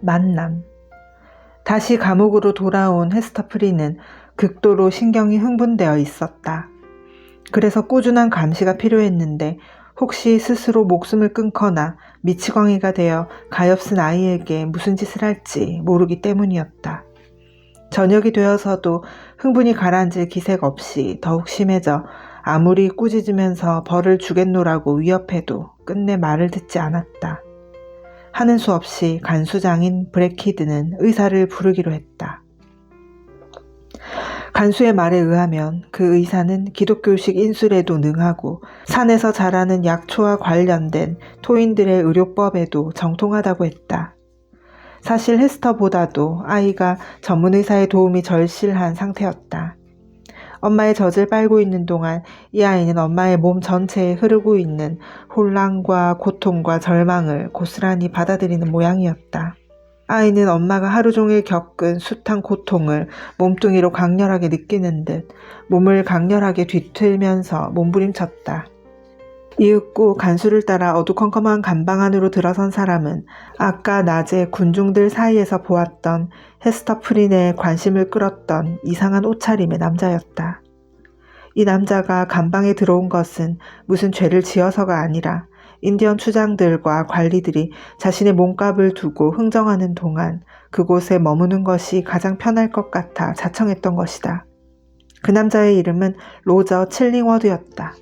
만남. 다시 감옥으로 돌아온 헤스터 프리는 극도로 신경이 흥분되어 있었다. 그래서 꾸준한 감시가 필요했는데 혹시 스스로 목숨을 끊거나 미치광이가 되어 가엾은 아이에게 무슨 짓을 할지 모르기 때문이었다. 저녁이 되어서도 흥분이 가라앉을 기색 없이 더욱 심해져 아무리 꾸짖으면서 벌을 주겠노라고 위협해도 끝내 말을 듣지 않았다. 하는 수 없이 간수장인 브레키드는 의사를 부르기로 했다. 간수의 말에 의하면 그 의사는 기독교식 인술에도 능하고 산에서 자라는 약초와 관련된 토인들의 의료법에도 정통하다고 했다. 사실 헤스터보다도 아이가 전문 의사의 도움이 절실한 상태였다. 엄마의 젖을 빨고 있는 동안 이 아이는 엄마의 몸 전체에 흐르고 있는 혼란과 고통과 절망을 고스란히 받아들이는 모양이었다. 아이는 엄마가 하루 종일 겪은 숱한 고통을 몸뚱이로 강렬하게 느끼는 듯 몸을 강렬하게 뒤틀면서 몸부림쳤다. 이윽고 간수를 따라 어두컴컴한 감방 안으로 들어선 사람은 아까 낮에 군중들 사이에서 보았던 헤스터 프린의 관심을 끌었던 이상한 옷차림의 남자였다. 이 남자가 감방에 들어온 것은 무슨 죄를 지어서가 아니라 인디언 추장들과 관리들이 자신의 몸값을 두고 흥정하는 동안 그곳에 머무는 것이 가장 편할 것 같아 자청했던 것이다. 그 남자의 이름은 로저 칠링워드였다.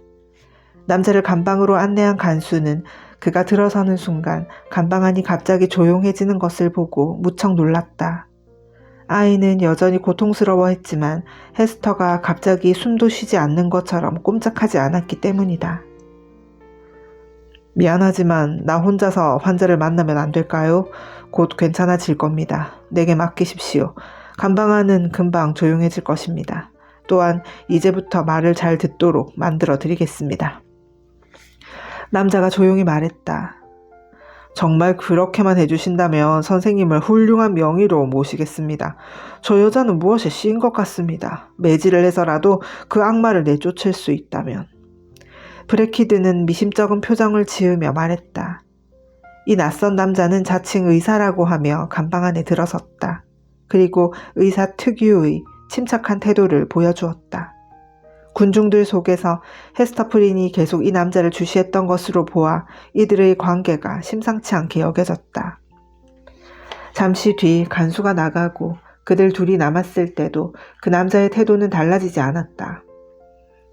남자를 감방으로 안내한 간수는 그가 들어서는 순간 감방 안이 갑자기 조용해지는 것을 보고 무척 놀랐다. 아이는 여전히 고통스러워했지만 헤스터가 갑자기 숨도 쉬지 않는 것처럼 꼼짝하지 않았기 때문이다. 미안하지만 나 혼자서 환자를 만나면 안 될까요? 곧 괜찮아질 겁니다. 내게 맡기십시오. 감방 안은 금방 조용해질 것입니다. 또한 이제부터 말을 잘 듣도록 만들어 드리겠습니다. 남자가 조용히 말했다. 정말 그렇게만 해주신다면 선생님을 훌륭한 명의로 모시겠습니다. 저 여자는 무엇에 씌인 것 같습니다. 매질을 해서라도 그 악마를 내쫓을 수 있다면. 브레키드는 미심쩍은 표정을 지으며 말했다. 이 낯선 남자는 자칭 의사라고 하며 감방 안에 들어섰다. 그리고 의사 특유의 침착한 태도를 보여주었다. 군중들 속에서 헤스터 프린이 계속 이 남자를 주시했던 것으로 보아 이들의 관계가 심상치 않게 여겨졌다. 잠시 뒤 간수가 나가고 그들 둘이 남았을 때도 그 남자의 태도는 달라지지 않았다.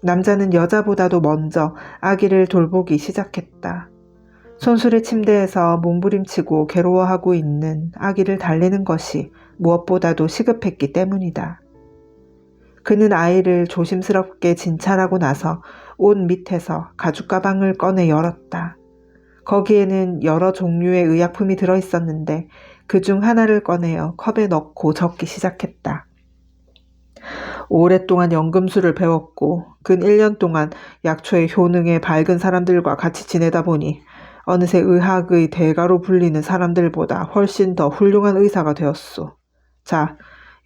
남자는 여자보다도 먼저 아기를 돌보기 시작했다. 손수레 침대에서 몸부림치고 괴로워하고 있는 아기를 달래는 것이 무엇보다도 시급했기 때문이다. 그는 아이를 조심스럽게 진찰하고 나서 옷 밑에서 가죽 가방을 꺼내 열었다. 거기에는 여러 종류의 의약품이 들어있었는데 그중 하나를 꺼내어 컵에 넣고 적기 시작했다. 오랫동안 연금술을 배웠고 근 1년 동안 약초의 효능에 밝은 사람들과 같이 지내다 보니 어느새 의학의 대가로 불리는 사람들보다 훨씬 더 훌륭한 의사가 되었소. 자,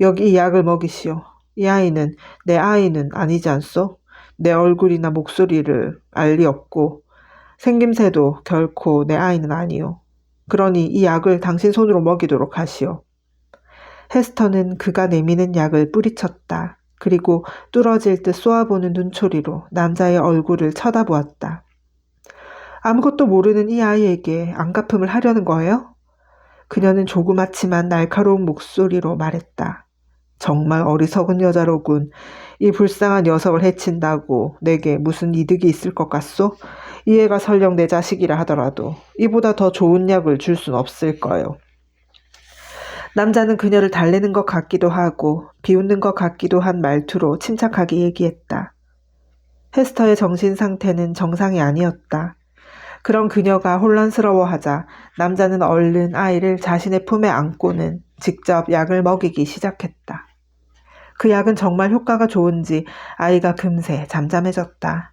여기 이 약을 먹이시오. 이 아이는 내 아이는 아니지 않소? 내 얼굴이나 목소리를 알 리 없고 생김새도 결코 내 아이는 아니오. 그러니 이 약을 당신 손으로 먹이도록 하시오. 헤스터는 그가 내미는 약을 뿌리쳤다. 그리고 뚫어질 듯 쏘아보는 눈초리로 남자의 얼굴을 쳐다보았다. 아무것도 모르는 이 아이에게 안갚음을 하려는 거예요? 그녀는 조그맣지만 날카로운 목소리로 말했다. 정말 어리석은 여자로군. 이 불쌍한 녀석을 해친다고 내게 무슨 이득이 있을 것 같소? 이 애가 설령 내 자식이라 하더라도 이보다 더 좋은 약을 줄 순 없을 거요. 남자는 그녀를 달래는 것 같기도 하고 비웃는 것 같기도 한 말투로 침착하게 얘기했다. 헤스터의 정신 상태는 정상이 아니었다. 그런 그녀가 혼란스러워하자 남자는 얼른 아이를 자신의 품에 안고는 직접 약을 먹이기 시작했다. 그 약은 정말 효과가 좋은지 아이가 금세 잠잠해졌다.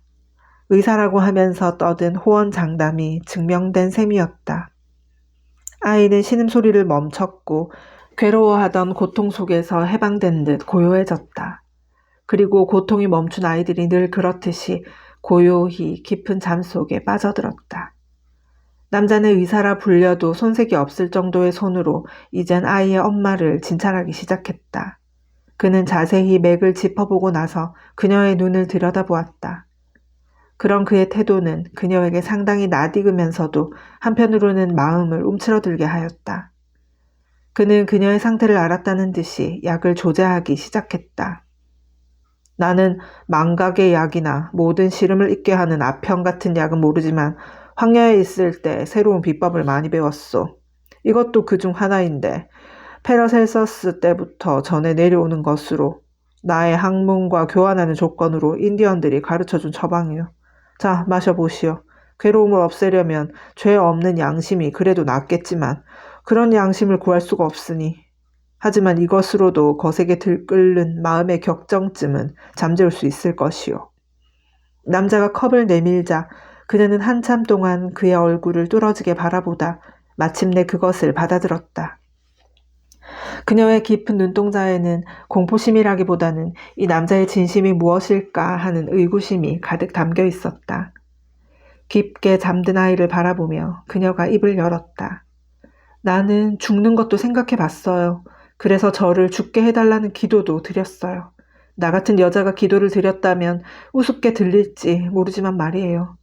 의사라고 하면서 떠든 호언장담이 증명된 셈이었다. 아이는 신음소리를 멈췄고 괴로워하던 고통 속에서 해방된 듯 고요해졌다. 그리고 고통이 멈춘 아이들이 늘 그렇듯이 고요히 깊은 잠 속에 빠져들었다. 남자는 의사라 불려도 손색이 없을 정도의 손으로 이젠 아이의 엄마를 진찰하기 시작했다. 그는 자세히 맥을 짚어보고 나서 그녀의 눈을 들여다보았다. 그런 그의 태도는 그녀에게 상당히 낯익으면서도 한편으로는 마음을 움츠러들게 하였다. 그는 그녀의 상태를 알았다는 듯이 약을 조제하기 시작했다. 나는 망각의 약이나 모든 시름을 잊게 하는 아편 같은 약은 모르지만 황야에 있을 때 새로운 비법을 많이 배웠소. 이것도 그중 하나인데 페러셀서스 때부터 전해 내려오는 것으로 나의 학문과 교환하는 조건으로 인디언들이 가르쳐준 처방이요. 자, 마셔보시오. 괴로움을 없애려면 죄 없는 양심이 그래도 낫겠지만 그런 양심을 구할 수가 없으니. 하지만 이것으로도 거세게 들끓는 마음의 격정쯤은 잠재울 수 있을 것이요. 남자가 컵을 내밀자 그녀는 한참 동안 그의 얼굴을 뚫어지게 바라보다 마침내 그것을 받아들었다. 그녀의 깊은 눈동자에는 공포심이라기보다는 이 남자의 진심이 무엇일까 하는 의구심이 가득 담겨 있었다. 깊게 잠든 아이를 바라보며 그녀가 입을 열었다. 나는 죽는 것도 생각해 봤어요. 그래서 저를 죽게 해달라는 기도도 드렸어요. 나 같은 여자가 기도를 드렸다면 우습게 들릴지 모르지만 말이에요.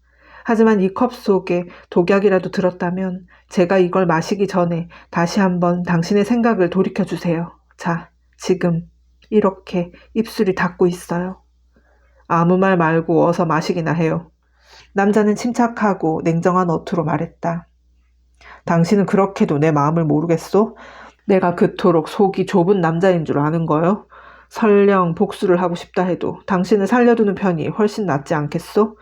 하지만 이 컵 속에 독약이라도 들었다면 제가 이걸 마시기 전에 다시 한번 당신의 생각을 돌이켜주세요. 자, 지금 이렇게 입술이 닿고 있어요. 아무 말 말고 어서 마시기나 해요. 남자는 침착하고 냉정한 어투로 말했다. 당신은 그렇게도 내 마음을 모르겠소? 내가 그토록 속이 좁은 남자인 줄 아는 거요? 설령 복수를 하고 싶다 해도 당신을 살려두는 편이 훨씬 낫지 않겠소?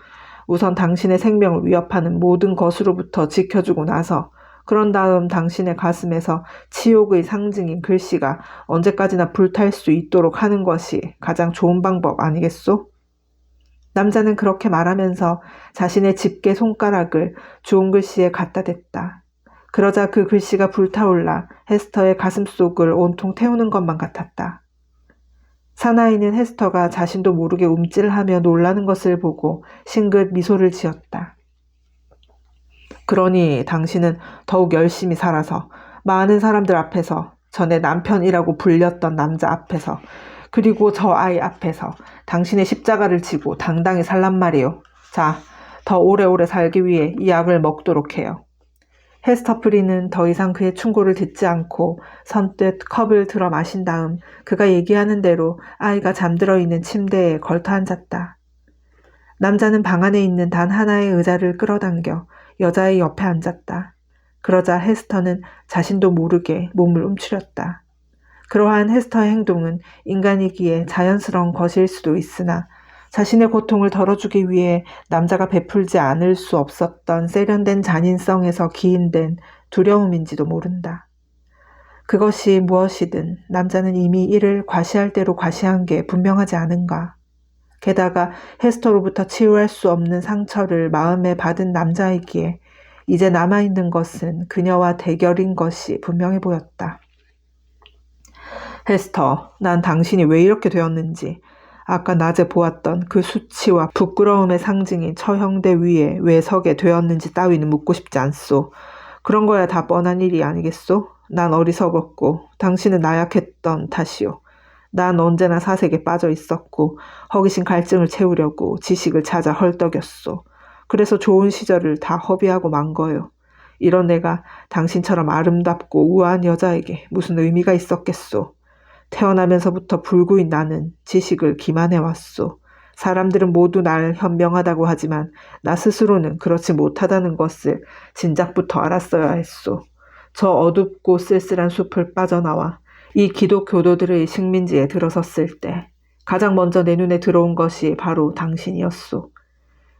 우선 당신의 생명을 위협하는 모든 것으로부터 지켜주고 나서 그런 다음 당신의 가슴에서 치욕의 상징인 글씨가 언제까지나 불탈 수 있도록 하는 것이 가장 좋은 방법 아니겠소? 남자는 그렇게 말하면서 자신의 집게 손가락을 좋은 글씨에 갖다 댔다. 그러자 그 글씨가 불타올라 헤스터의 가슴속을 온통 태우는 것만 같았다. 사나이는 헤스터가 자신도 모르게 움찔하며 놀라는 것을 보고 싱긋 미소를 지었다. 그러니 당신은 더욱 열심히 살아서 많은 사람들 앞에서 전에 남편이라고 불렸던 남자 앞에서 그리고 저 아이 앞에서 당신의 십자가를 지고 당당히 살란 말이요. 자, 더 오래오래 살기 위해 이 약을 먹도록 해요. 헤스터 프리는 더 이상 그의 충고를 듣지 않고 선뜻 컵을 들어 마신 다음 그가 얘기하는 대로 아이가 잠들어 있는 침대에 걸터 앉았다. 남자는 방 안에 있는 단 하나의 의자를 끌어당겨 여자의 옆에 앉았다. 그러자 헤스터는 자신도 모르게 몸을 움츠렸다. 그러한 헤스터의 행동은 인간이기에 자연스러운 것일 수도 있으나 자신의 고통을 덜어주기 위해 남자가 베풀지 않을 수 없었던 세련된 잔인성에서 기인된 두려움인지도 모른다. 그것이 무엇이든 남자는 이미 이를 과시할 대로 과시한 게 분명하지 않은가. 게다가 헤스터로부터 치유할 수 없는 상처를 마음에 받은 남자이기에 이제 남아있는 것은 그녀와 대결인 것이 분명해 보였다. 헤스터, 난 당신이 왜 이렇게 되었는지, 아까 낮에 보았던 그 수치와 부끄러움의 상징인 처형대 위에 왜 서게 되었는지 따위는 묻고 싶지 않소. 그런 거야 다 뻔한 일이 아니겠소? 난 어리석었고 당신은 나약했던 탓이오. 난 언제나 사색에 빠져 있었고 허기신 갈증을 채우려고 지식을 찾아 헐떡였소. 그래서 좋은 시절을 다 허비하고 만 거요. 이런 내가 당신처럼 아름답고 우아한 여자에게 무슨 의미가 있었겠소. 태어나면서부터 불구인 나는 지식을 기만해왔소. 사람들은 모두 날 현명하다고 하지만 나 스스로는 그렇지 못하다는 것을 진작부터 알았어야 했소. 저 어둡고 쓸쓸한 숲을 빠져나와 이 기독 교도들의 식민지에 들어섰을 때 가장 먼저 내 눈에 들어온 것이 바로 당신이었소.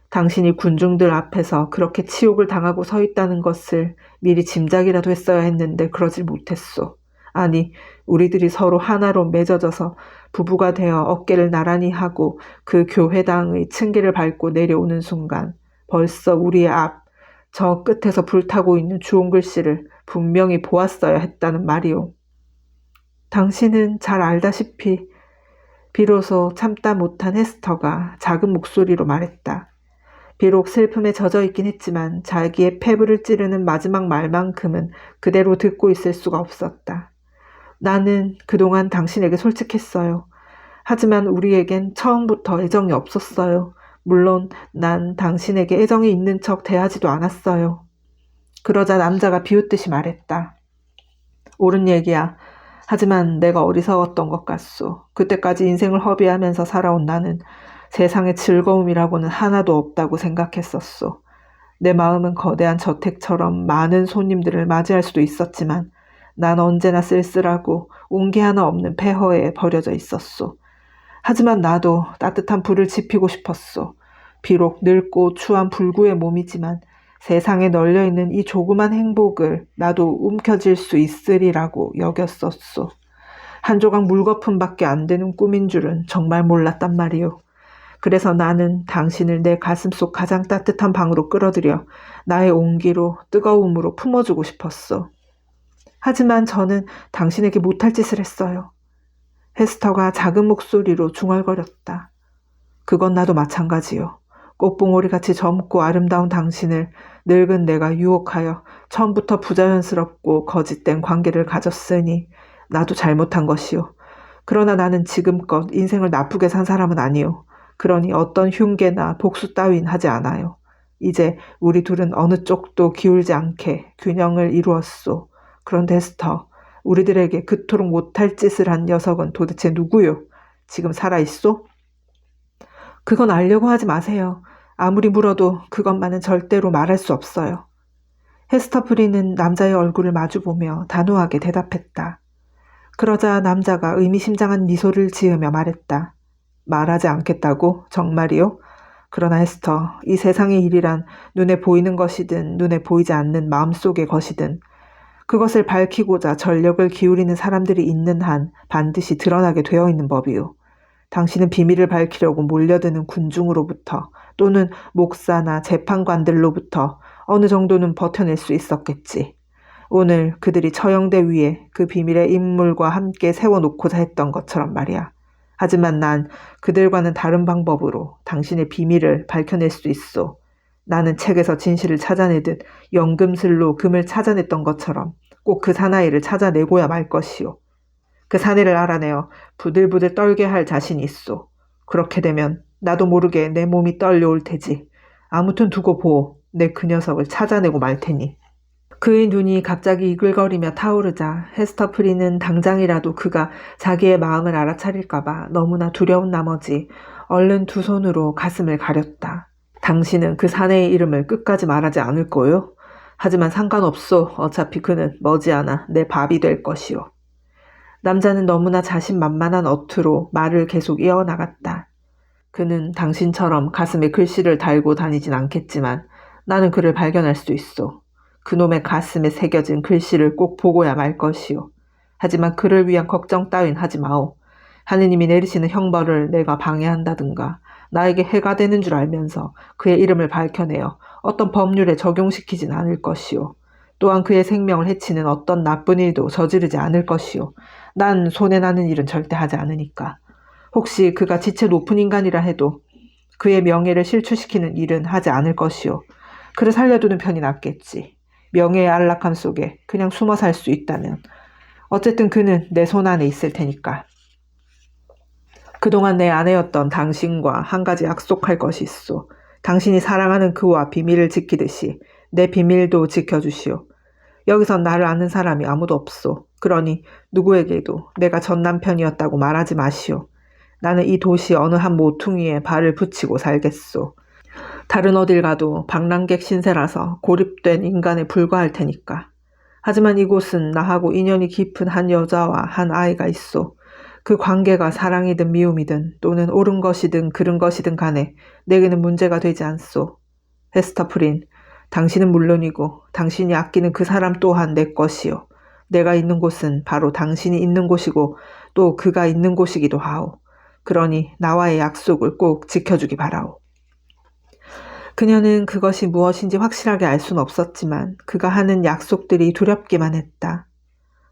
당신이 군중들 앞에서 그렇게 치욕을 당하고 서 있다는 것을 미리 짐작이라도 했어야 했는데 그러질 못했소. 아니, 우리들이 서로 하나로 맺어져서 부부가 되어 어깨를 나란히 하고 그 교회당의 층계를 밟고 내려오는 순간 벌써 우리의 앞, 저 끝에서 불타고 있는 주홍 글씨를 분명히 보았어야 했다는 말이오. 당신은 잘 알다시피 비로소 참다 못한 헤스터가 작은 목소리로 말했다. 비록 슬픔에 젖어 있긴 했지만 자기의 폐부를 찌르는 마지막 말만큼은 그대로 듣고 있을 수가 없었다. 나는 그동안 당신에게 솔직했어요. 하지만 우리에겐 처음부터 애정이 없었어요. 물론 난 당신에게 애정이 있는 척 대하지도 않았어요. 그러자 남자가 비웃듯이 말했다. 옳은 얘기야. 하지만 내가 어리석었던 것 같소. 그때까지 인생을 허비하면서 살아온 나는 세상에 즐거움이라고는 하나도 없다고 생각했었소. 내 마음은 거대한 저택처럼 많은 손님들을 맞이할 수도 있었지만 난 언제나 쓸쓸하고 온기 하나 없는 폐허에 버려져 있었소. 하지만 나도 따뜻한 불을 지피고 싶었소. 비록 늙고 추한 불구의 몸이지만 세상에 널려있는 이 조그만 행복을 나도 움켜쥘 수 있으리라고 여겼었소. 한 조각 물거품밖에 안 되는 꿈인 줄은 정말 몰랐단 말이오. 그래서 나는 당신을 내 가슴속 가장 따뜻한 방으로 끌어들여 나의 온기로 뜨거움으로 품어주고 싶었소. 하지만 저는 당신에게 못할 짓을 했어요. 헤스터가 작은 목소리로 중얼거렸다. 그건 나도 마찬가지요. 꽃봉오리같이 젊고 아름다운 당신을 늙은 내가 유혹하여 처음부터 부자연스럽고 거짓된 관계를 가졌으니 나도 잘못한 것이요. 그러나 나는 지금껏 인생을 나쁘게 산 사람은 아니요. 그러니 어떤 흉계나 복수 따윈 하지 않아요. 이제 우리 둘은 어느 쪽도 기울지 않게 균형을 이루었소. 그런데 헤스터, 우리들에게 그토록 못할 짓을 한 녀석은 도대체 누구요? 지금 살아있소? 그건 알려고 하지 마세요. 아무리 물어도 그것만은 절대로 말할 수 없어요. 헤스터 프리는 남자의 얼굴을 마주보며 단호하게 대답했다. 그러자 남자가 의미심장한 미소를 지으며 말했다. 말하지 않겠다고? 정말이요? 그러나 헤스터, 이 세상의 일이란 눈에 보이는 것이든 눈에 보이지 않는 마음속의 것이든 그것을 밝히고자 전력을 기울이는 사람들이 있는 한 반드시 드러나게 되어 있는 법이요. 당신은 비밀을 밝히려고 몰려드는 군중으로부터 또는 목사나 재판관들로부터 어느 정도는 버텨낼 수 있었겠지. 오늘 그들이 처형대 위에 그 비밀의 인물과 함께 세워놓고자 했던 것처럼 말이야. 하지만 난 그들과는 다른 방법으로 당신의 비밀을 밝혀낼 수 있어. 나는 책에서 진실을 찾아내듯 연금술로 금을 찾아냈던 것처럼 꼭 그 사나이를 찾아내고야 말 것이오. 그 사내를 알아내어 부들부들 떨게 할 자신이 있어. 그렇게 되면 나도 모르게 내 몸이 떨려올 테지. 아무튼 두고 보오. 내 그 녀석을 찾아내고 말 테니. 그의 눈이 갑자기 이글거리며 타오르자 헤스터 프리는 당장이라도 그가 자기의 마음을 알아차릴까봐 너무나 두려운 나머지 얼른 두 손으로 가슴을 가렸다. 당신은 그 사내의 이름을 끝까지 말하지 않을 거요? 하지만 상관없소. 어차피 그는 머지않아 내 밥이 될 것이오. 남자는 너무나 자신만만한 어투로 말을 계속 이어나갔다. 그는 당신처럼 가슴에 글씨를 달고 다니진 않겠지만 나는 그를 발견할 수 있어. 그놈의 가슴에 새겨진 글씨를 꼭 보고야 말 것이오. 하지만 그를 위한 걱정 따윈 하지 마오. 하느님이 내리시는 형벌을 내가 방해한다든가 나에게 해가 되는 줄 알면서 그의 이름을 밝혀내어 어떤 법률에 적용시키진 않을 것이오. 또한 그의 생명을 해치는 어떤 나쁜 일도 저지르지 않을 것이오. 난 손해나는 일은 절대 하지 않으니까. 혹시 그가 지체 높은 인간이라 해도 그의 명예를 실추시키는 일은 하지 않을 것이오. 그를 살려두는 편이 낫겠지. 명예의 안락함 속에 그냥 숨어 살 수 있다면. 어쨌든 그는 내 손 안에 있을 테니까. 그동안 내 아내였던 당신과 한 가지 약속할 것이 있소. 당신이 사랑하는 그와 비밀을 지키듯이 내 비밀도 지켜주시오. 여기선 나를 아는 사람이 아무도 없소. 그러니 누구에게도 내가 전 남편이었다고 말하지 마시오. 나는 이 도시 어느 한 모퉁이에 발을 붙이고 살겠소. 다른 어딜 가도 방랑객 신세라서 고립된 인간에 불과할 테니까. 하지만 이곳은 나하고 인연이 깊은 한 여자와 한 아이가 있소. 그 관계가 사랑이든 미움이든 또는 옳은 것이든 그른 것이든 간에 내게는 문제가 되지 않소. 헤스터 프린, 당신은 물론이고 당신이 아끼는 그 사람 또한 내 것이요. 내가 있는 곳은 바로 당신이 있는 곳이고 또 그가 있는 곳이기도 하오. 그러니 나와의 약속을 꼭 지켜주기 바라오. 그녀는 그것이 무엇인지 확실하게 알 수는 없었지만 그가 하는 약속들이 두렵기만 했다.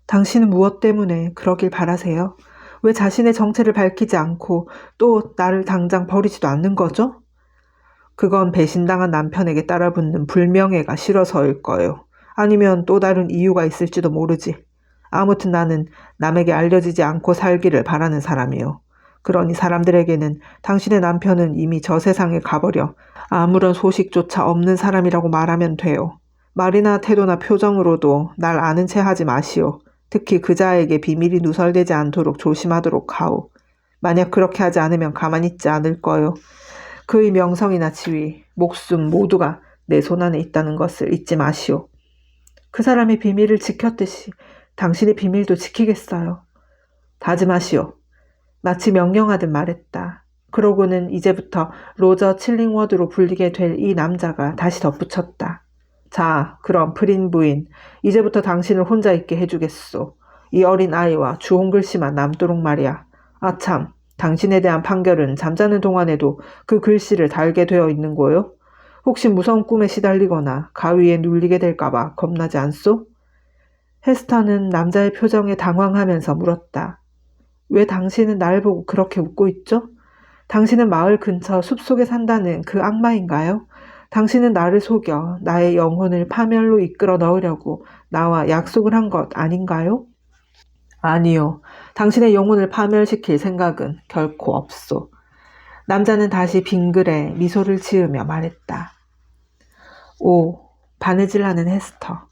당신은 무엇 때문에 그러길 바라세요? 왜 자신의 정체를 밝히지 않고 또 나를 당장 버리지도 않는 거죠? 그건 배신당한 남편에게 따라붙는 불명예가 싫어서일 거예요. 아니면 또 다른 이유가 있을지도 모르지. 아무튼 나는 남에게 알려지지 않고 살기를 바라는 사람이요. 그러니 사람들에게는 당신의 남편은 이미 저 세상에 가버려 아무런 소식조차 없는 사람이라고 말하면 돼요. 말이나 태도나 표정으로도 날 아는 체 하지 마시오. 특히 그자에게 비밀이 누설되지 않도록 조심하도록 하오. 만약 그렇게 하지 않으면 가만히 있지 않을 거요. 그의 명성이나 지위, 목숨 모두가 내 손안에 있다는 것을 잊지 마시오. 그 사람의 비밀을 지켰듯이 당신의 비밀도 지키겠어요. 다짐하시오. 마치 명령하듯 말했다. 그러고는 이제부터 로저 칠링워드로 불리게 될 이 남자가 다시 덧붙였다. 자, 그럼 프린 부인, 이제부터 당신을 혼자 있게 해주겠소. 이 어린 아이와 주홍 글씨만 남도록 말이야. 아참, 당신에 대한 판결은 잠자는 동안에도 그 글씨를 달게 되어 있는 거요? 혹시 무서운 꿈에 시달리거나 가위에 눌리게 될까봐 겁나지 않소? 헤스터는 남자의 표정에 당황하면서 물었다. 왜 당신은 날 보고 그렇게 웃고 있죠? 당신은 마을 근처 숲속에 산다는 그 악마인가요? 당신은 나를 속여 나의 영혼을 파멸로 이끌어 넣으려고 나와 약속을 한 것 아닌가요? 아니요. 당신의 영혼을 파멸시킬 생각은 결코 없소. 남자는 다시 빙그레 미소를 지으며 말했다. 오, 바느질하는 헤스터.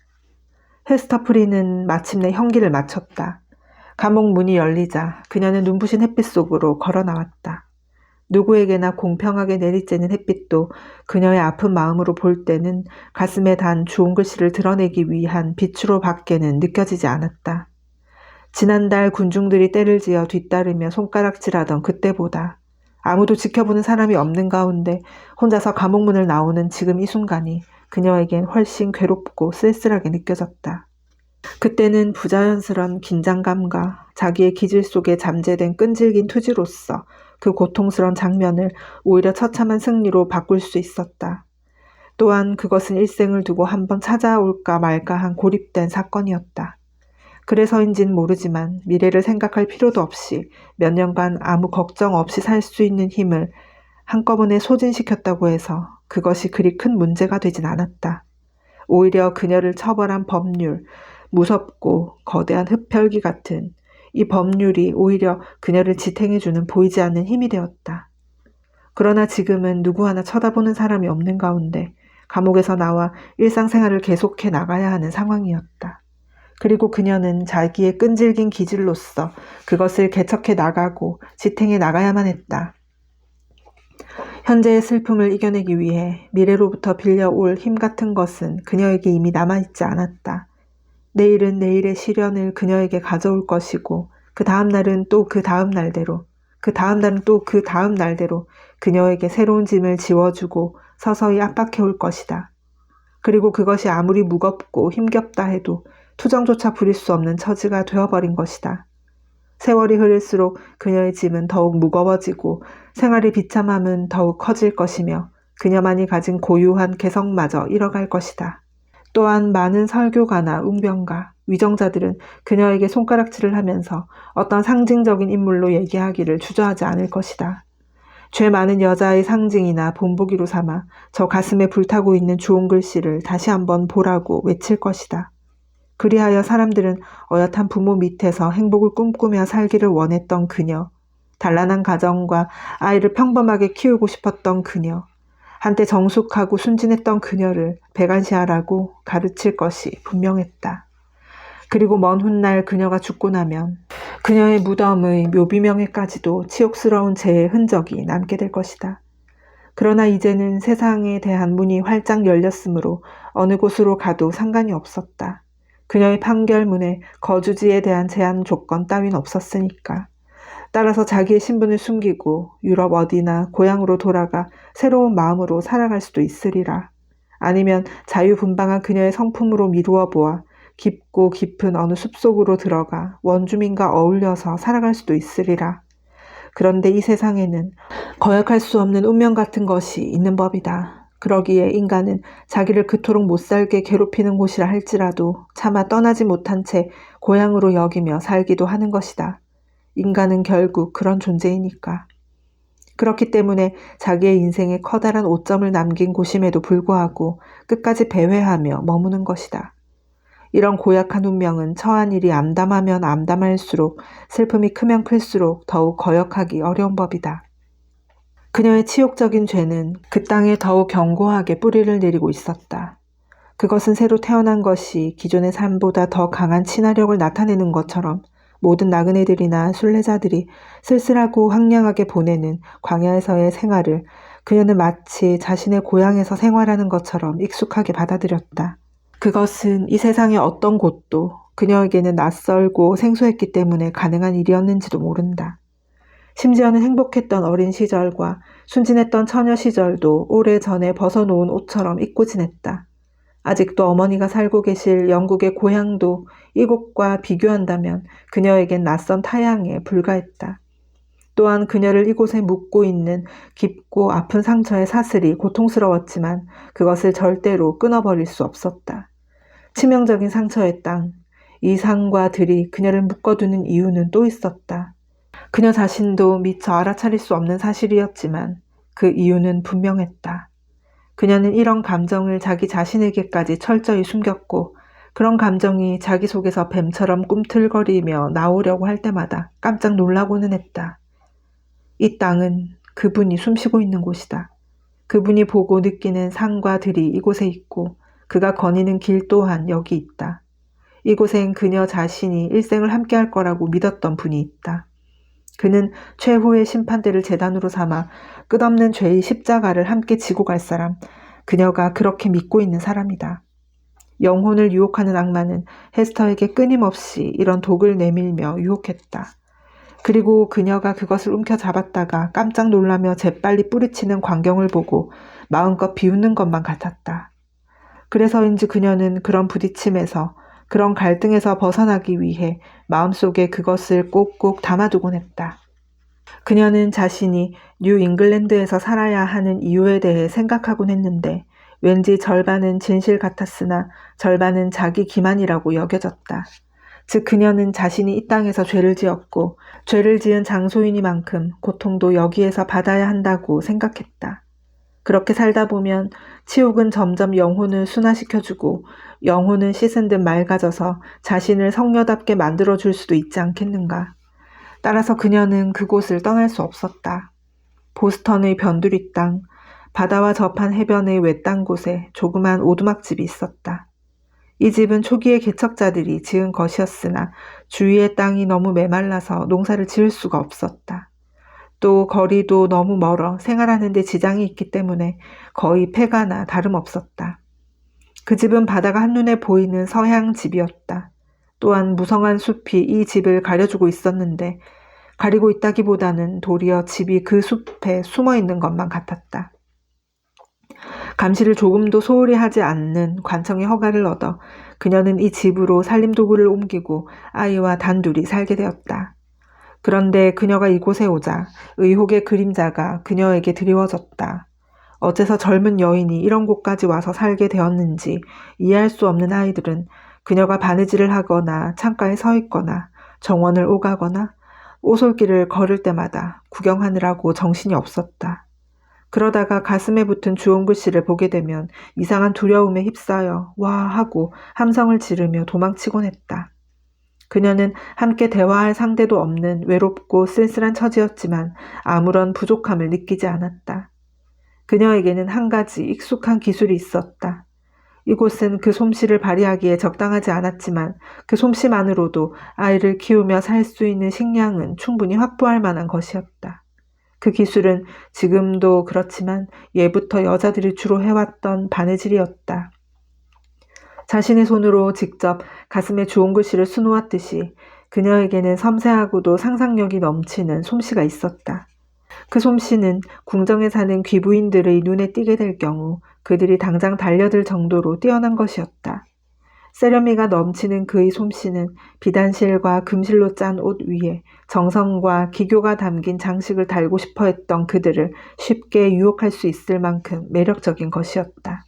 헤스터 프리는 마침내 형기를 마쳤다. 감옥 문이 열리자 그녀는 눈부신 햇빛 속으로 걸어 나왔다. 누구에게나 공평하게 내리쬐는 햇빛도 그녀의 아픈 마음으로 볼 때는 가슴에 단 주홍 글씨를 드러내기 위한 빛으로 밖에는 느껴지지 않았다. 지난달 군중들이 때를 지어 뒤따르며 손가락질하던 그때보다 아무도 지켜보는 사람이 없는 가운데 혼자서 감옥문을 나오는 지금 이 순간이 그녀에겐 훨씬 괴롭고 쓸쓸하게 느껴졌다. 그때는 부자연스런 긴장감과 자기의 기질 속에 잠재된 끈질긴 투지로서 그 고통스런 장면을 오히려 처참한 승리로 바꿀 수 있었다. 또한 그것은 일생을 두고 한번 찾아올까 말까 한 고립된 사건이었다. 그래서인진 모르지만 미래를 생각할 필요도 없이 몇 년간 아무 걱정 없이 살 수 있는 힘을 한꺼번에 소진시켰다고 해서 그것이 그리 큰 문제가 되진 않았다. 오히려 그녀를 처벌한 법률, 무섭고 거대한 흡혈귀 같은 이 법률이 오히려 그녀를 지탱해주는 보이지 않는 힘이 되었다. 그러나 지금은 누구 하나 쳐다보는 사람이 없는 가운데 감옥에서 나와 일상생활을 계속해 나가야 하는 상황이었다. 그리고 그녀는 자기의 끈질긴 기질로서 그것을 개척해 나가고 지탱해 나가야만 했다. 현재의 슬픔을 이겨내기 위해 미래로부터 빌려올 힘 같은 것은 그녀에게 이미 남아있지 않았다. 내일은 내일의 시련을 그녀에게 가져올 것이고 그 다음 날은 또 그 다음 날대로 그 다음 날은 또 그 다음 날대로 그녀에게 새로운 짐을 지워주고 서서히 압박해올 것이다. 그리고 그것이 아무리 무겁고 힘겹다 해도 투정조차 부릴 수 없는 처지가 되어버린 것이다. 세월이 흐를수록 그녀의 짐은 더욱 무거워지고 생활의 비참함은 더욱 커질 것이며 그녀만이 가진 고유한 개성마저 잃어갈 것이다. 또한 많은 설교가나 웅변가, 위정자들은 그녀에게 손가락질을 하면서 어떤 상징적인 인물로 얘기하기를 주저하지 않을 것이다. 죄 많은 여자의 상징이나 본보기로 삼아 저 가슴에 불타고 있는 주홍 글씨를 다시 한번 보라고 외칠 것이다. 그리하여 사람들은 어엿한 부모 밑에서 행복을 꿈꾸며 살기를 원했던 그녀, 단란한 가정과 아이를 평범하게 키우고 싶었던 그녀, 한때 정숙하고 순진했던 그녀를 배관시하라고 가르칠 것이 분명했다. 그리고 먼 훗날 그녀가 죽고 나면 그녀의 무덤의 묘비명에까지도 치욕스러운 죄의 흔적이 남게 될 것이다. 그러나 이제는 세상에 대한 문이 활짝 열렸으므로 어느 곳으로 가도 상관이 없었다. 그녀의 판결문에 거주지에 대한 제한 조건 따윈 없었으니까. 따라서 자기의 신분을 숨기고 유럽 어디나 고향으로 돌아가 새로운 마음으로 살아갈 수도 있으리라. 아니면 자유분방한 그녀의 성품으로 미루어 보아 깊고 깊은 어느 숲속으로 들어가 원주민과 어울려서 살아갈 수도 있으리라. 그런데 이 세상에는 거역할 수 없는 운명 같은 것이 있는 법이다. 그러기에 인간은 자기를 그토록 못살게 괴롭히는 곳이라 할지라도 차마 떠나지 못한 채 고향으로 여기며 살기도 하는 것이다. 인간은 결국 그런 존재이니까. 그렇기 때문에 자기의 인생에 커다란 오점을 남긴 곳임에도 불구하고 끝까지 배회하며 머무는 것이다. 이런 고약한 운명은 처한 일이 암담하면 암담할수록 슬픔이 크면 클수록 더욱 거역하기 어려운 법이다. 그녀의 치욕적인 죄는 그 땅에 더욱 견고하게 뿌리를 내리고 있었다. 그것은 새로 태어난 것이 기존의 삶보다 더 강한 친화력을 나타내는 것처럼 모든 나그네들이나 순례자들이 쓸쓸하고 황량하게 보내는 광야에서의 생활을 그녀는 마치 자신의 고향에서 생활하는 것처럼 익숙하게 받아들였다. 그것은 이 세상의 어떤 곳도 그녀에게는 낯설고 생소했기 때문에 가능한 일이었는지도 모른다. 심지어는 행복했던 어린 시절과 순진했던 처녀 시절도 오래전에 벗어놓은 옷처럼 잊고 지냈다. 아직도 어머니가 살고 계실 영국의 고향도 이곳과 비교한다면 그녀에겐 낯선 타향에 불과했다. 또한 그녀를 이곳에 묻고 있는 깊고 아픈 상처의 사슬이 고통스러웠지만 그것을 절대로 끊어버릴 수 없었다. 치명적인 상처의 땅, 이 상과 들이 그녀를 묶어두는 이유는 또 있었다. 그녀 자신도 미처 알아차릴 수 없는 사실이었지만 그 이유는 분명했다. 그녀는 이런 감정을 자기 자신에게까지 철저히 숨겼고 그런 감정이 자기 속에서 뱀처럼 꿈틀거리며 나오려고 할 때마다 깜짝 놀라고는 했다. 이 땅은 그분이 숨쉬고 있는 곳이다. 그분이 보고 느끼는 산과 들이 이곳에 있고 그가 거니는 길 또한 여기 있다. 이곳엔 그녀 자신이 일생을 함께할 거라고 믿었던 분이 있다. 그는 최후의 심판대를 제단으로 삼아 끝없는 죄의 십자가를 함께 지고 갈 사람, 그녀가 그렇게 믿고 있는 사람이다. 영혼을 유혹하는 악마는 헤스터에게 끊임없이 이런 독을 내밀며 유혹했다. 그리고 그녀가 그것을 움켜잡았다가 깜짝 놀라며 재빨리 뿌리치는 광경을 보고 마음껏 비웃는 것만 같았다. 그래서인지 그녀는 그런 부딪힘에서, 그런 갈등에서 벗어나기 위해 마음속에 그것을 꼭꼭 담아두곤 했다. 그녀는 자신이 뉴 잉글랜드에서 살아야 하는 이유에 대해 생각하곤 했는데 왠지 절반은 진실 같았으나 절반은 자기 기만이라고 여겨졌다. 즉 그녀는 자신이 이 땅에서 죄를 지었고 죄를 지은 장소이니만큼 고통도 여기에서 받아야 한다고 생각했다. 그렇게 살다 보면 치욕은 점점 영혼을 순화시켜주고 영혼은 씻은 듯 맑아져서 자신을 성녀답게 만들어줄 수도 있지 않겠는가. 따라서 그녀는 그곳을 떠날 수 없었다. 보스턴의 변두리 땅, 바다와 접한 해변의 외딴 곳에 조그만 오두막집이 있었다. 이 집은 초기의 개척자들이 지은 것이었으나 주위의 땅이 너무 메말라서 농사를 지을 수가 없었다. 또 거리도 너무 멀어 생활하는 데 지장이 있기 때문에 거의 폐가나 다름없었다. 그 집은 바다가 한눈에 보이는 서양 집이었다. 또한 무성한 숲이 이 집을 가려주고 있었는데 가리고 있다기보다는 도리어 집이 그 숲에 숨어 있는 것만 같았다. 감시를 조금도 소홀히 하지 않는 관청의 허가를 얻어 그녀는 이 집으로 살림도구를 옮기고 아이와 단둘이 살게 되었다. 그런데 그녀가 이곳에 오자 의혹의 그림자가 그녀에게 드리워졌다. 어째서 젊은 여인이 이런 곳까지 와서 살게 되었는지 이해할 수 없는 아이들은 그녀가 바느질을 하거나 창가에 서 있거나 정원을 오가거나 오솔길을 걸을 때마다 구경하느라고 정신이 없었다. 그러다가 가슴에 붙은 주홍 글씨를 보게 되면 이상한 두려움에 휩싸여 와 하고 함성을 지르며 도망치곤 했다. 그녀는 함께 대화할 상대도 없는 외롭고 쓸쓸한 처지였지만 아무런 부족함을 느끼지 않았다. 그녀에게는 한 가지 익숙한 기술이 있었다. 이곳은 그 솜씨를 발휘하기에 적당하지 않았지만 그 솜씨만으로도 아이를 키우며 살 수 있는 식량은 충분히 확보할 만한 것이었다. 그 기술은 지금도 그렇지만 예부터 여자들이 주로 해왔던 바느질이었다. 자신의 손으로 직접 가슴에 주홍 글씨를 수놓았듯이 그녀에게는 섬세하고도 상상력이 넘치는 솜씨가 있었다. 그 솜씨는 궁정에 사는 귀부인들의 눈에 띄게 될 경우 그들이 당장 달려들 정도로 뛰어난 것이었다. 세련미가 넘치는 그의 솜씨는 비단실과 금실로 짠 옷 위에 정성과 기교가 담긴 장식을 달고 싶어 했던 그들을 쉽게 유혹할 수 있을 만큼 매력적인 것이었다.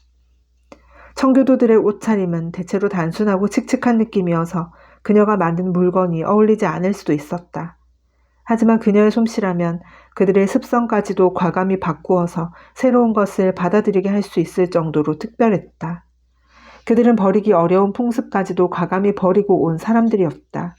청교도들의 옷차림은 대체로 단순하고 칙칙한 느낌이어서 그녀가 만든 물건이 어울리지 않을 수도 있었다. 하지만 그녀의 솜씨라면 그들의 습성까지도 과감히 바꾸어서 새로운 것을 받아들이게 할 수 있을 정도로 특별했다. 그들은 버리기 어려운 풍습까지도 과감히 버리고 온 사람들이었다.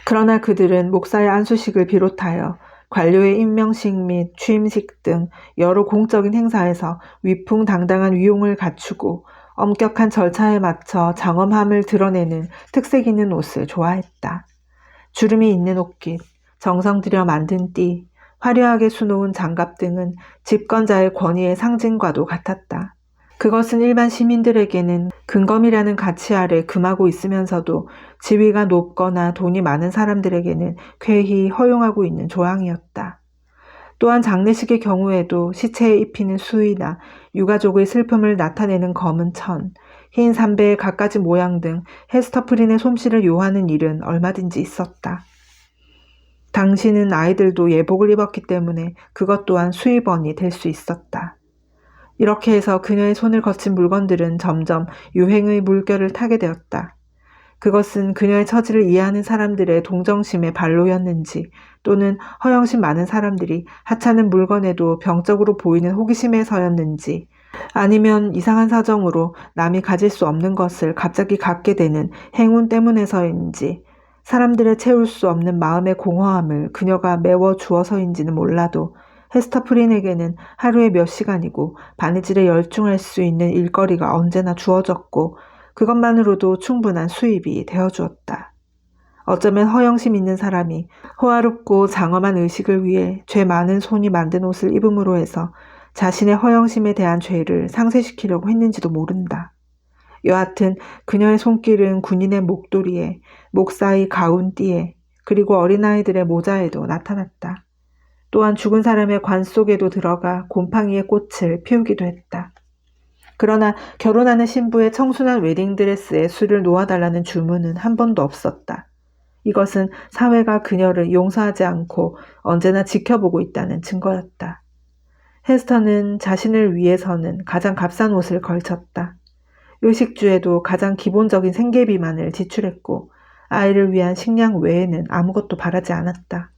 그러나 그들은 목사의 안수식을 비롯하여 관료의 임명식 및 취임식 등 여러 공적인 행사에서 위풍당당한 위용을 갖추고 엄격한 절차에 맞춰 장엄함을 드러내는 특색 있는 옷을 좋아했다. 주름이 있는 옷깃, 정성 들여 만든 띠, 화려하게 수놓은 장갑 등은 집권자의 권위의 상징과도 같았다. 그것은 일반 시민들에게는 근검이라는 가치 아래 금하고 있으면서도 지위가 높거나 돈이 많은 사람들에게는 쾌히 허용하고 있는 조항이었다. 또한 장례식의 경우에도 시체에 입히는 수의나 유가족의 슬픔을 나타내는 검은 천, 흰 삼배의 갖가지 모양 등 헤스터프린의 솜씨를 요하는 일은 얼마든지 있었다. 당신은 아이들도 예복을 입었기 때문에 그것 또한 수입원이 될 수 있었다. 이렇게 해서 그녀의 손을 거친 물건들은 점점 유행의 물결을 타게 되었다. 그것은 그녀의 처지를 이해하는 사람들의 동정심의 발로였는지 또는 허영심 많은 사람들이 하찮은 물건에도 병적으로 보이는 호기심에서였는지 아니면 이상한 사정으로 남이 가질 수 없는 것을 갑자기 갖게 되는 행운 때문에서인지 사람들의 채울 수 없는 마음의 공허함을 그녀가 메워 주어서인지는 몰라도 헤스터프린에게는 하루에 몇 시간이고 바느질에 열중할 수 있는 일거리가 언제나 주어졌고 그것만으로도 충분한 수입이 되어주었다. 어쩌면 허영심 있는 사람이 호화롭고 장엄한 의식을 위해 죄 많은 손이 만든 옷을 입음으로 해서 자신의 허영심에 대한 죄를 상쇄시키려고 했는지도 모른다. 여하튼 그녀의 손길은 군인의 목도리에, 목사의 가운띠에, 그리고 어린아이들의 모자에도 나타났다. 또한 죽은 사람의 관 속에도 들어가 곰팡이의 꽃을 피우기도 했다. 그러나 결혼하는 신부의 청순한 웨딩드레스에 술을 놓아달라는 주문은 한 번도 없었다. 이것은 사회가 그녀를 용서하지 않고 언제나 지켜보고 있다는 증거였다. 헤스터는 자신을 위해서는 가장 값싼 옷을 걸쳤다. 요식주에도 가장 기본적인 생계비만을 지출했고 아이를 위한 식량 외에는 아무것도 바라지 않았다.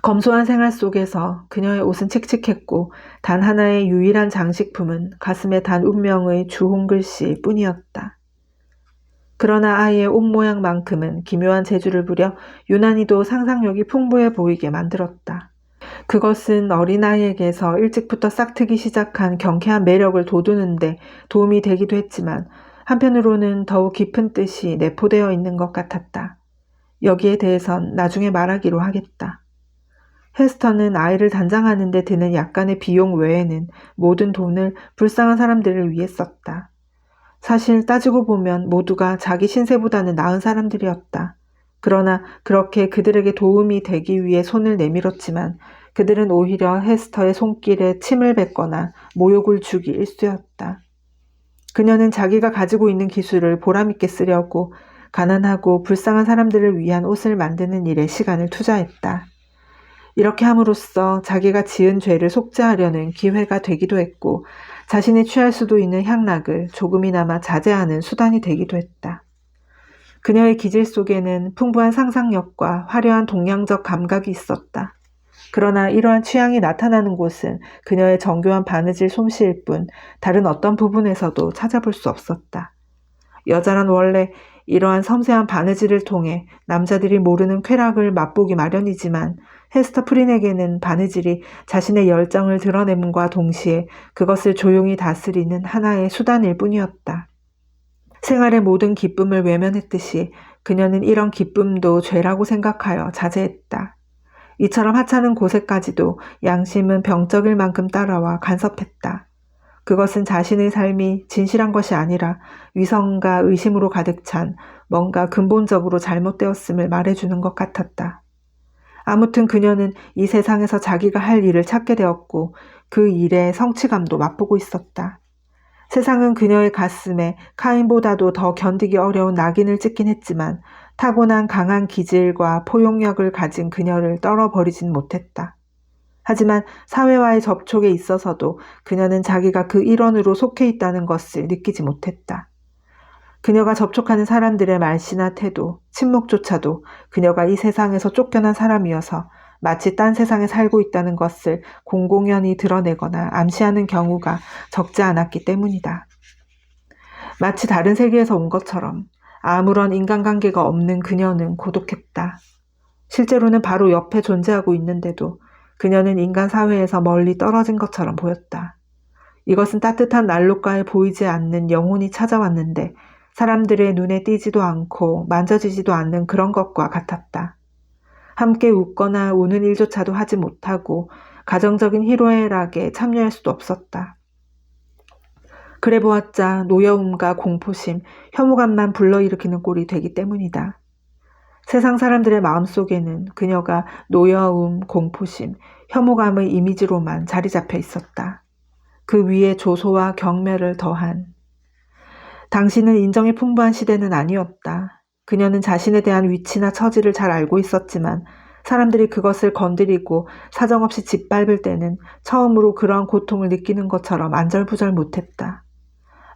검소한 생활 속에서 그녀의 옷은 칙칙했고 단 하나의 유일한 장식품은 가슴에 단 운명의 주홍글씨 뿐이었다. 그러나 아이의 옷 모양만큼은 기묘한 재주를 부려 유난히도 상상력이 풍부해 보이게 만들었다. 그것은 어린아이에게서 일찍부터 싹트기 시작한 경쾌한 매력을 돋우는 데 도움이 되기도 했지만 한편으로는 더욱 깊은 뜻이 내포되어 있는 것 같았다. 여기에 대해선 나중에 말하기로 하겠다. 헤스터는 아이를 단장하는 데 드는 약간의 비용 외에는 모든 돈을 불쌍한 사람들을 위해 썼다. 사실 따지고 보면 모두가 자기 신세보다는 나은 사람들이었다. 그러나 그렇게 그들에게 도움이 되기 위해 손을 내밀었지만 그들은 오히려 헤스터의 손길에 침을 뱉거나 모욕을 주기 일쑤였다. 그녀는 자기가 가지고 있는 기술을 보람있게 쓰려고 가난하고 불쌍한 사람들을 위한 옷을 만드는 일에 시간을 투자했다. 이렇게 함으로써 자기가 지은 죄를 속죄하려는 기회가 되기도 했고 자신이 취할 수도 있는 향락을 조금이나마 자제하는 수단이 되기도 했다. 그녀의 기질 속에는 풍부한 상상력과 화려한 동양적 감각이 있었다. 그러나 이러한 취향이 나타나는 곳은 그녀의 정교한 바느질 솜씨일 뿐 다른 어떤 부분에서도 찾아볼 수 없었다. 여자란 원래 이러한 섬세한 바느질을 통해 남자들이 모르는 쾌락을 맛보기 마련이지만 헤스터프린에게는 바느질이 자신의 열정을 드러냄과 동시에 그것을 조용히 다스리는 하나의 수단일 뿐이었다. 생활의 모든 기쁨을 외면했듯이 그녀는 이런 기쁨도 죄라고 생각하여 자제했다. 이처럼 하찮은 곳에까지도 양심은 병적일 만큼 따라와 간섭했다. 그것은 자신의 삶이 진실한 것이 아니라 위선과 의심으로 가득 찬 뭔가 근본적으로 잘못되었음을 말해주는 것 같았다. 아무튼 그녀는 이 세상에서 자기가 할 일을 찾게 되었고 그 일의 성취감도 맛보고 있었다. 세상은 그녀의 가슴에 카인보다도 더 견디기 어려운 낙인을 찍긴 했지만 타고난 강한 기질과 포용력을 가진 그녀를 떨어버리진 못했다. 하지만 사회와의 접촉에 있어서도 그녀는 자기가 그 일원으로 속해 있다는 것을 느끼지 못했다. 그녀가 접촉하는 사람들의 말씨나 태도, 침묵조차도 그녀가 이 세상에서 쫓겨난 사람이어서 마치 딴 세상에 살고 있다는 것을 공공연히 드러내거나 암시하는 경우가 적지 않았기 때문이다. 마치 다른 세계에서 온 것처럼 아무런 인간관계가 없는 그녀는 고독했다. 실제로는 바로 옆에 존재하고 있는데도 그녀는 인간 사회에서 멀리 떨어진 것처럼 보였다. 이것은 따뜻한 난로가에 보이지 않는 영혼이 찾아왔는데 사람들의 눈에 띄지도 않고 만져지지도 않는 그런 것과 같았다. 함께 웃거나 우는 일조차도 하지 못하고 가정적인 희로애락에 참여할 수도 없었다. 그래 보았자 노여움과 공포심, 혐오감만 불러일으키는 꼴이 되기 때문이다. 세상 사람들의 마음속에는 그녀가 노여움, 공포심, 혐오감의 이미지로만 자리 잡혀 있었다. 그 위에 조소와 경멸을 더한. 당신은 인정이 풍부한 시대는 아니었다. 그녀는 자신에 대한 위치나 처지를 잘 알고 있었지만 사람들이 그것을 건드리고 사정없이 짓밟을 때는 처음으로 그러한 고통을 느끼는 것처럼 안절부절 못했다.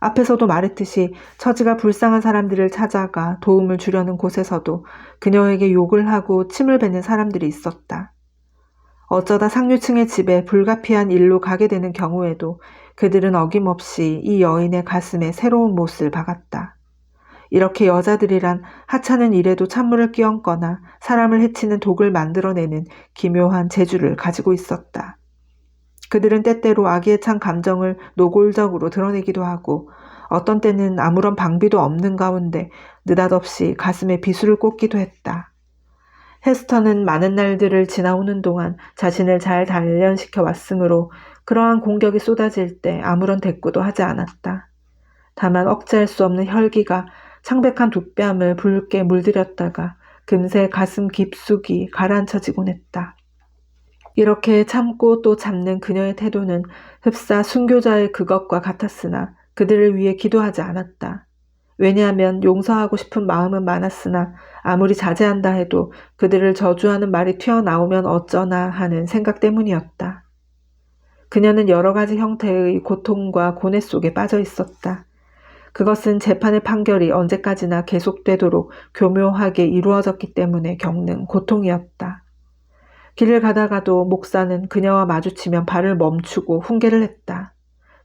앞에서도 말했듯이 처지가 불쌍한 사람들을 찾아가 도움을 주려는 곳에서도 그녀에게 욕을 하고 침을 뱉는 사람들이 있었다. 어쩌다 상류층의 집에 불가피한 일로 가게 되는 경우에도 그들은 어김없이 이 여인의 가슴에 새로운 못을 박았다. 이렇게 여자들이란 하찮은 일에도 찬물을 끼얹거나 사람을 해치는 독을 만들어내는 기묘한 재주를 가지고 있었다. 그들은 때때로 악의에 찬 감정을 노골적으로 드러내기도 하고 어떤 때는 아무런 방비도 없는 가운데 느닷없이 가슴에 비수를 꽂기도 했다. 헤스터는 많은 날들을 지나오는 동안 자신을 잘 단련시켜 왔으므로 그러한 공격이 쏟아질 때 아무런 대꾸도 하지 않았다. 다만 억제할 수 없는 혈기가 창백한 두 뺨을 붉게 물들였다가 금세 가슴 깊숙이 가라앉혀지곤 했다. 이렇게 참고 또 참는 그녀의 태도는 흡사 순교자의 그것과 같았으나 그들을 위해 기도하지 않았다. 왜냐하면 용서하고 싶은 마음은 많았으나 아무리 자제한다 해도 그들을 저주하는 말이 튀어나오면 어쩌나 하는 생각 때문이었다. 그녀는 여러 가지 형태의 고통과 고뇌 속에 빠져 있었다. 그것은 재판의 판결이 언제까지나 계속되도록 교묘하게 이루어졌기 때문에 겪는 고통이었다. 길을 가다가도 목사는 그녀와 마주치면 발을 멈추고 훈계를 했다.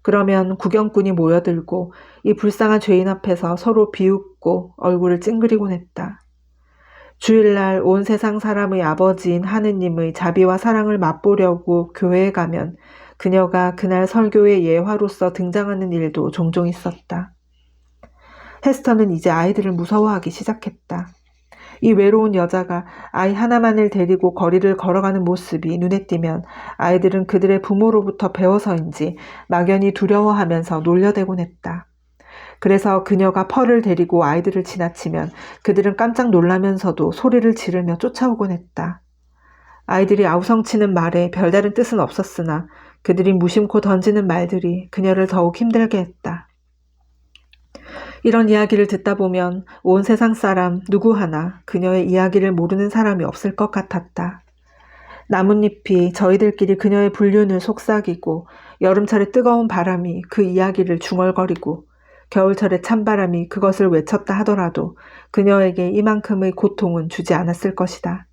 그러면 구경꾼이 모여들고 이 불쌍한 죄인 앞에서 서로 비웃고 얼굴을 찡그리곤 했다. 주일날 온 세상 사람의 아버지인 하느님의 자비와 사랑을 맛보려고 교회에 가면 그녀가 그날 설교의 예화로서 등장하는 일도 종종 있었다. 헤스터는 이제 아이들을 무서워하기 시작했다. 이 외로운 여자가 아이 하나만을 데리고 거리를 걸어가는 모습이 눈에 띄면 아이들은 그들의 부모로부터 배워서인지 막연히 두려워하면서 놀려대곤 했다. 그래서 그녀가 펄을 데리고 아이들을 지나치면 그들은 깜짝 놀라면서도 소리를 지르며 쫓아오곤 했다. 아이들이 아우성치는 말에 별다른 뜻은 없었으나 그들이 무심코 던지는 말들이 그녀를 더욱 힘들게 했다. 이런 이야기를 듣다 보면 온 세상 사람 누구 하나 그녀의 이야기를 모르는 사람이 없을 것 같았다. 나뭇잎이 저희들끼리 그녀의 불륜을 속삭이고 여름철에 뜨거운 바람이 그 이야기를 중얼거리고 겨울철에 찬바람이 그것을 외쳤다 하더라도 그녀에게 이만큼의 고통은 주지 않았을 것이다.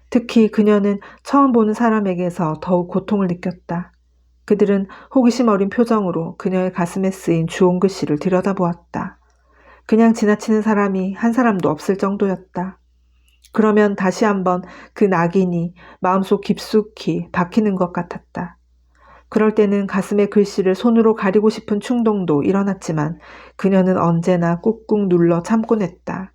특히 그녀는 처음 보는 사람에게서 더욱 고통을 느꼈다. 그들은 호기심 어린 표정으로 그녀의 가슴에 쓰인 주홍 글씨를 들여다보았다. 그냥 지나치는 사람이 한 사람도 없을 정도였다. 그러면 다시 한번 그 낙인이 마음속 깊숙이 박히는 것 같았다. 그럴 때는 가슴의 글씨를 손으로 가리고 싶은 충동도 일어났지만 그녀는 언제나 꾹꾹 눌러 참곤 했다.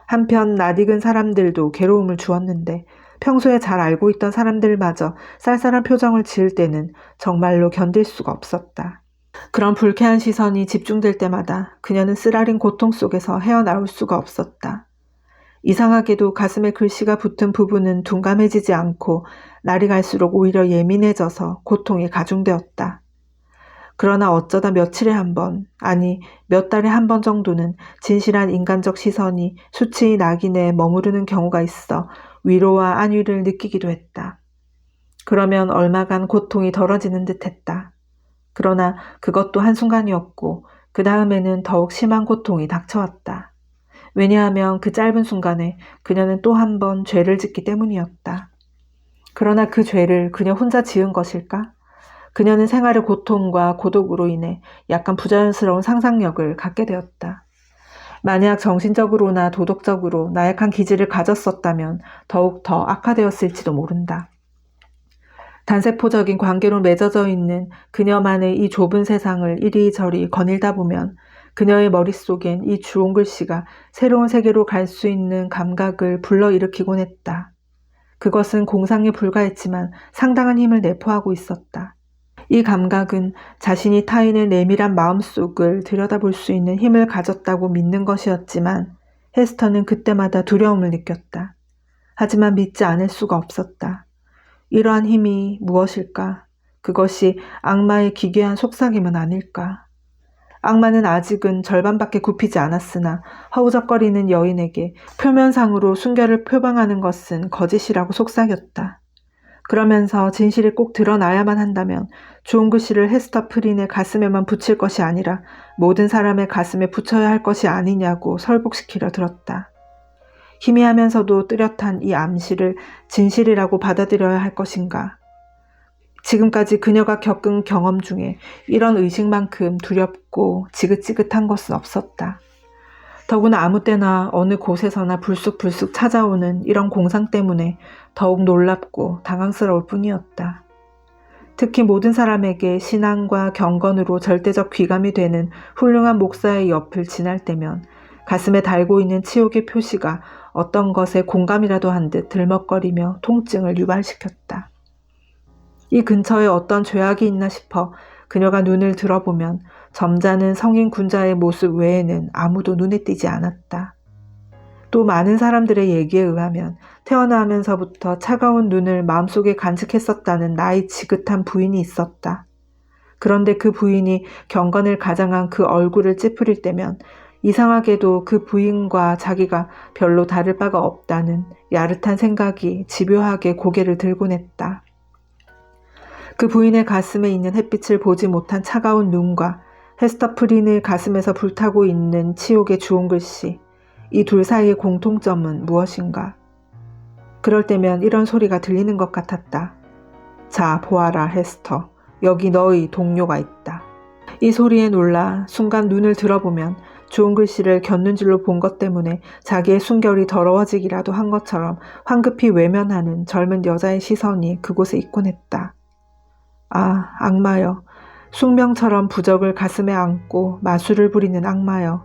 한편 낯익은 사람들도 괴로움을 주었는데 평소에 잘 알고 있던 사람들마저 쌀쌀한 표정을 지을 때는 정말로 견딜 수가 없었다. 그런 불쾌한 시선이 집중될 때마다 그녀는 쓰라린 고통 속에서 헤어나올 수가 없었다. 이상하게도 가슴에 글씨가 붙은 부분은 둔감해지지 않고 날이 갈수록 오히려 예민해져서 고통이 가중되었다. 그러나 어쩌다 며칠에 한 번, 아니 몇 달에 한 번 정도는 진실한 인간적 시선이 수치의 낙인에 머무르는 경우가 있어 위로와 안위를 느끼기도 했다. 그러면 얼마간 고통이 덜어지는 듯 했다. 그러나 그것도 한순간이었고 그 다음에는 더욱 심한 고통이 닥쳐왔다. 왜냐하면 그 짧은 순간에 그녀는 또 한 번 죄를 짓기 때문이었다. 그러나 그 죄를 그녀 혼자 지은 것일까? 그녀는 생활의 고통과 고독으로 인해 약간 부자연스러운 상상력을 갖게 되었다. 만약 정신적으로나 도덕적으로 나약한 기질을 가졌었다면 더욱 더 악화되었을지도 모른다. 단세포적인 관계로 맺어져 있는 그녀만의 이 좁은 세상을 이리저리 거닐다 보면 그녀의 머릿속엔 이 주홍 글씨가 새로운 세계로 갈 수 있는 감각을 불러일으키곤 했다. 그것은 공상에 불과했지만 상당한 힘을 내포하고 있었다. 이 감각은 자신이 타인의 내밀한 마음속을 들여다볼 수 있는 힘을 가졌다고 믿는 것이었지만 헤스터는 그때마다 두려움을 느꼈다. 하지만 믿지 않을 수가 없었다. 이러한 힘이 무엇일까? 그것이 악마의 기괴한 속삭임은 아닐까? 악마는 아직은 절반밖에 굽히지 않았으나 허우적거리는 여인에게 표면상으로 순결을 표방하는 것은 거짓이라고 속삭였다. 그러면서 진실이 꼭 드러나야만 한다면 주홍 글씨를 헤스터 프린의 가슴에만 붙일 것이 아니라 모든 사람의 가슴에 붙여야 할 것이 아니냐고 설복시키려 들었다. 희미하면서도 뚜렷한 이 암시를 진실이라고 받아들여야 할 것인가? 지금까지 그녀가 겪은 경험 중에 이런 의식만큼 두렵고 지긋지긋한 것은 없었다. 더구나 아무 때나 어느 곳에서나 불쑥불쑥 찾아오는 이런 공상 때문에 더욱 놀랍고 당황스러울 뿐이었다. 특히 모든 사람에게 신앙과 경건으로 절대적 귀감이 되는 훌륭한 목사의 옆을 지날 때면 가슴에 달고 있는 치욕의 표시가 어떤 것에 공감이라도 한 듯 들먹거리며 통증을 유발시켰다. 이 근처에 어떤 죄악이 있나 싶어 그녀가 눈을 들어보면 점잖은 성인 군자의 모습 외에는 아무도 눈에 띄지 않았다. 또 많은 사람들의 얘기에 의하면 태어나면서부터 차가운 눈을 마음속에 간직했었다는 나이 지긋한 부인이 있었다. 그런데 그 부인이 경건을 가장한 그 얼굴을 찌푸릴 때면 이상하게도 그 부인과 자기가 별로 다를 바가 없다는 야릇한 생각이 집요하게 고개를 들곤 했다. 그 부인의 가슴에 있는 햇빛을 보지 못한 차가운 눈과 헤스터 프린의 가슴에서 불타고 있는 치욕의 주홍 글씨, 이 둘 사이의 공통점은 무엇인가? 그럴 때면 이런 소리가 들리는 것 같았다. 자, 보아라, 헤스터. 여기 너의 동료가 있다. 이 소리에 놀라 순간 눈을 들어보면 주홍 글씨를 곁눈질로 본 것 때문에 자기의 순결이 더러워지기라도 한 것처럼 황급히 외면하는 젊은 여자의 시선이 그곳에 있곤 했다. 아, 악마여. 숙명처럼 부적을 가슴에 안고 마술을 부리는 악마여.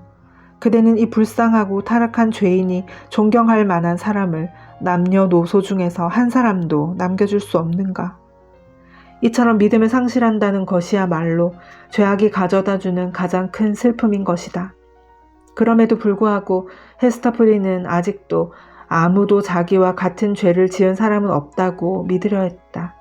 그대는 이 불쌍하고 타락한 죄인이 존경할 만한 사람을 남녀노소 중에서 한 사람도 남겨줄 수 없는가? 이처럼 믿음을 상실한다는 것이야말로 죄악이 가져다주는 가장 큰 슬픔인 것이다. 그럼에도 불구하고 헤스터 프린은 아직도 아무도 자기와 같은 죄를 지은 사람은 없다고 믿으려 했다.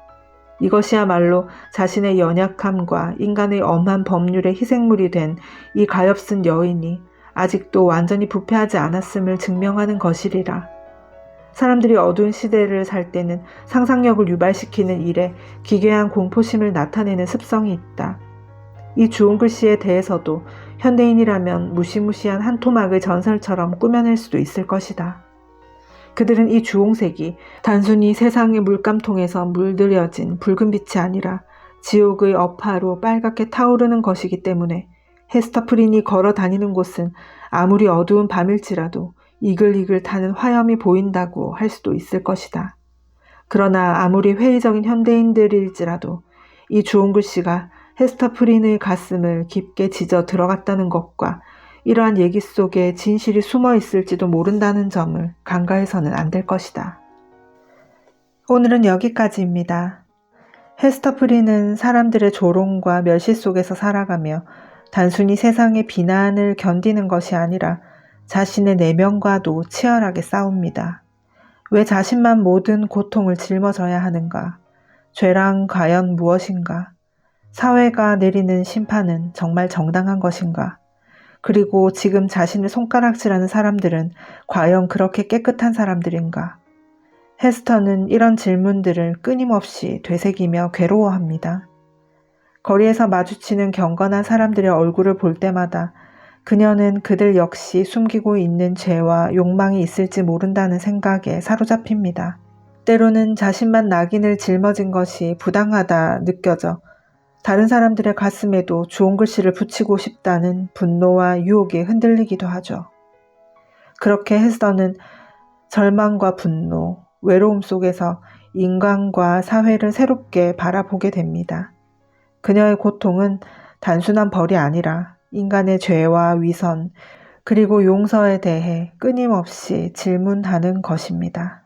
이것이야말로 자신의 연약함과 인간의 엄한 법률의 희생물이 된 이 가엾은 여인이 아직도 완전히 부패하지 않았음을 증명하는 것이리라. 사람들이 어두운 시대를 살 때는 상상력을 유발시키는 일에 기괴한 공포심을 나타내는 습성이 있다. 이 주홍 글씨에 대해서도 현대인이라면 무시무시한 한 토막의 전설처럼 꾸며낼 수도 있을 것이다. 그들은 이 주홍색이 단순히 세상의 물감통에서 물들여진 붉은 빛이 아니라 지옥의 업화로 빨갛게 타오르는 것이기 때문에 헤스터 프린이 걸어 다니는 곳은 아무리 어두운 밤일지라도 이글이글 타는 화염이 보인다고 할 수도 있을 것이다. 그러나 아무리 회의적인 현대인들일지라도 이 주홍 글씨가 헤스터 프린의 가슴을 깊게 짖어 들어갔다는 것과 이러한 얘기 속에 진실이 숨어 있을지도 모른다는 점을 간과해서는 안 될 것이다. 오늘은 여기까지입니다. 헤스터 프린은 사람들의 조롱과 멸시 속에서 살아가며 단순히 세상의 비난을 견디는 것이 아니라 자신의 내면과도 치열하게 싸웁니다. 왜 자신만 모든 고통을 짊어져야 하는가? 죄란 과연 무엇인가? 사회가 내리는 심판은 정말 정당한 것인가? 그리고 지금 자신을 손가락질하는 사람들은 과연 그렇게 깨끗한 사람들인가? 헤스터는 이런 질문들을 끊임없이 되새기며 괴로워합니다. 거리에서 마주치는 경건한 사람들의 얼굴을 볼 때마다 그녀는 그들 역시 숨기고 있는 죄와 욕망이 있을지 모른다는 생각에 사로잡힙니다. 때로는 자신만 낙인을 짊어진 것이 부당하다 느껴져 다른 사람들의 가슴에도 좋은 글씨를 붙이고 싶다는 분노와 유혹에 흔들리기도 하죠. 그렇게 헤스더는 절망과 분노, 외로움 속에서 인간과 사회를 새롭게 바라보게 됩니다. 그녀의 고통은 단순한 벌이 아니라 인간의 죄와 위선, 그리고 용서에 대해 끊임없이 질문하는 것입니다.